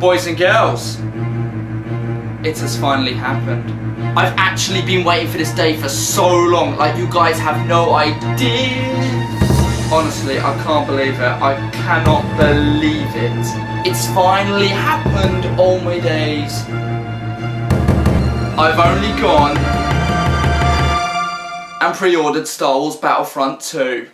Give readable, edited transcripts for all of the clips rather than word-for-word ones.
Boys and girls, it has finally happened. I've actually been waiting for this day for so long, like you guys have no idea. Honestly, I can't believe it. I cannot believe it. It's finally happened, all my days. I've only gone and pre-ordered Star Wars Battlefront 2.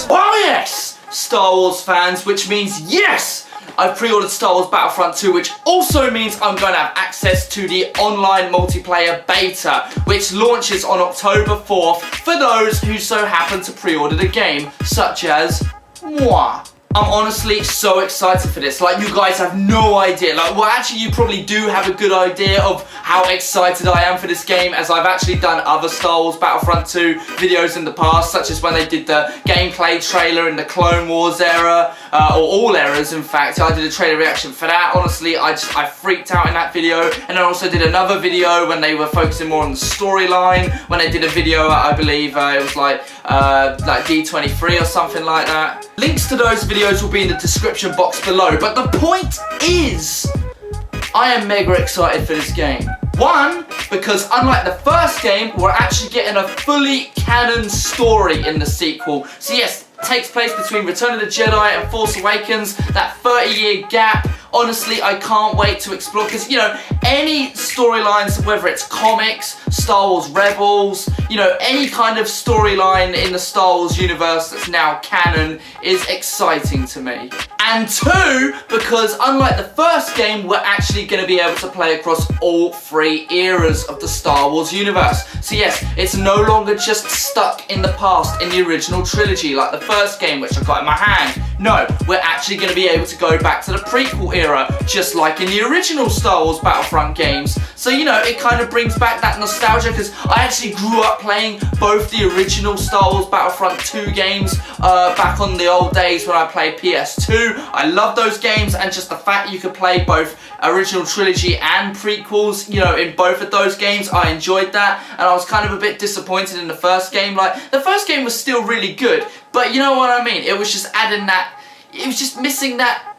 Oh yes! Star Wars fans, which means yes! I've pre-ordered Star Wars Battlefront 2, which also means I'm going to have access to the online multiplayer beta, which launches on October 4th for those who so happen to pre-order the game, such as moi. I'm honestly so excited for this. Like, you guys have no idea. Like, well, actually, you probably do have a good idea of how excited I am for this game, as I've actually done other Star Wars Battlefront 2 videos in the past, such as when they did the gameplay trailer in the Clone Wars era, or all eras, in fact. I did a trailer reaction for that. Honestly, I freaked out in that video. And I also did another video when they were focusing more on the storyline, when they did a video, I believe, it was like D23 or something like that. Links to those videos will be in the description box below, but the point is, I am mega excited for this game. One, because unlike the first game, we're actually getting a fully canon story in the sequel. So yes, it takes place between Return of the Jedi and Force Awakens, that 30-year gap. Honestly, I can't wait to explore, because, you know, any storylines, whether it's comics, Star Wars Rebels, you know, any kind of storyline in the Star Wars universe that's now canon is exciting to me. And two, because unlike the first game, we're actually going to be able to play across all three eras of the Star Wars universe. So yes, it's no longer just stuck in the past in the original trilogy like the first game, which I've got in my hand. No, we're actually going to be able to go back to the prequel era, just like in the original Star Wars Battlefront games. So, you know, it kind of brings back that nostalgia, because I actually grew up playing both the original Star Wars Battlefront 2 games back on the old days when I played PS2. I love those games, and just the fact you could play both original trilogy and prequels, you know, in both of those games, I enjoyed that. And I was kind of a bit disappointed in the first game. Like, the first game was still really good, but you know what I mean? It was just adding that, it was just missing that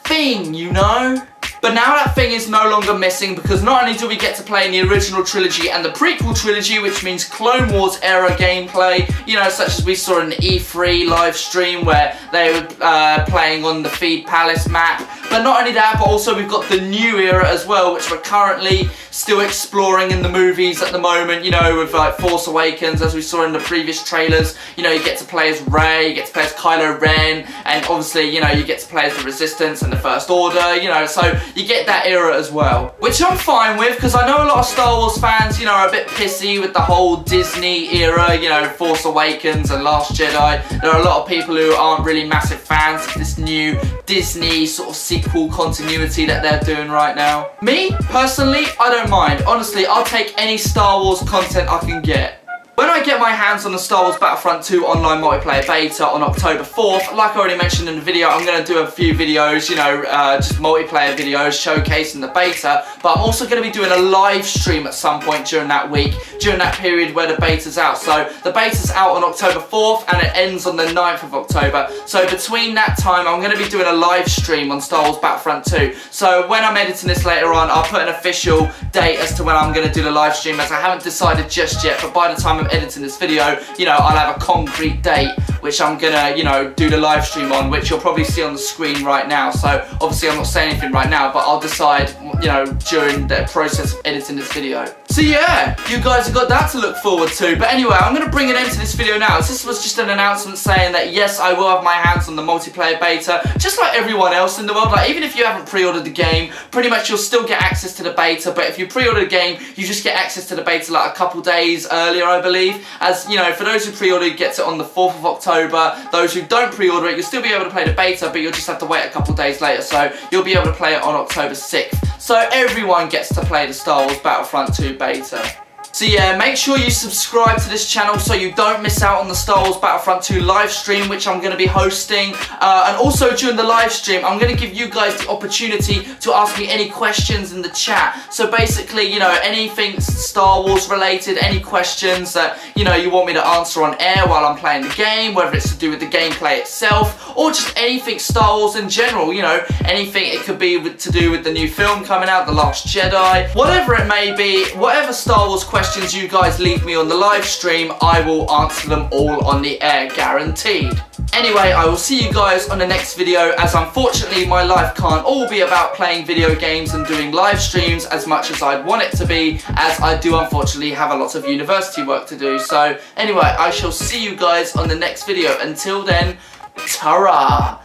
thing, you know? But now that thing is no longer missing, because not only do we get to play in the original trilogy and the prequel trilogy, which means Clone Wars era gameplay, you know, such as we saw in the E3 live stream where they were playing on the Feed Palace map. But not only that, but also we've got the new era as well, which we're currently still exploring in the movies at the moment, you know, with like Force Awakens, as we saw in the previous trailers. You know, you get to play as Rey, you get to play as Kylo Ren, and obviously, you know, you get to play as the Resistance and the First Order, you know, so you get that era as well, which I'm fine with, because I know a lot of Star Wars fans, you know, are a bit pissy with the whole Disney era, you know, Force Awakens and Last Jedi. There are a lot of people who aren't really massive fans of this new Disney sort of sequel continuity that they're doing right now. Me, personally, I don't mind. Honestly, I'll take any Star Wars content I can get. When I get my hands on the Star Wars Battlefront 2 online multiplayer beta on October 4th, like I already mentioned in the video, I'm going to do a few videos, you know, just multiplayer videos showcasing the beta, but I'm also going to be doing a live stream at some point during that week, during that period where the beta's out. So the beta's out on October 4th and it ends on the 9th of October. So between that time, I'm going to be doing a live stream on Star Wars Battlefront 2. So when I'm editing this later on, I'll put an official date as to when I'm going to do the live stream, as I haven't decided just yet, but by the time I'm editing this video, you know, I'll have a concrete date which I'm gonna, you know, do the live stream on, which you'll probably see on the screen right now. So obviously I'm not saying anything right now, but I'll decide, you know, during the process of editing this video. So yeah, you guys have got that to look forward to. But anyway, I'm gonna bring an end to this video now. This was just an announcement saying that yes, I will have my hands on the multiplayer beta, just like everyone else in the world. Like, even if you haven't pre-ordered the game, pretty much you'll still get access to the beta. But if you pre-order the game, you just get access to the beta like a couple days earlier, I believe. As you know, for those who pre-order, it gets it on the 4th of October. Those who don't pre-order it, you'll still be able to play the beta, but you'll just have to wait a couple days later. So you'll be able to play it on October 6th. So everyone gets to play the Star Wars Battlefront 2 beta. So yeah, make sure you subscribe to this channel so you don't miss out on the Star Wars Battlefront 2 live stream, which I'm going to be hosting. And also during the live stream, I'm going to give you guys the opportunity to ask me any questions in the chat. So basically, you know, anything Star Wars related, any questions that, you know, you want me to answer on air while I'm playing the game, whether it's to do with the gameplay itself, or just anything Star Wars in general, you know, anything. It could be to do with the new film coming out, The Last Jedi, whatever it may be, whatever Star Wars questions you guys leave me on the live stream, I will answer them all on the air, guaranteed. Anyway, I will see you guys on the next video, as unfortunately my life can't all be about playing video games and doing live streams as much as I'd want it to be, as I do unfortunately have a lot of university work to do. So anyway, I shall see you guys on the next video. Until then, ta-ra!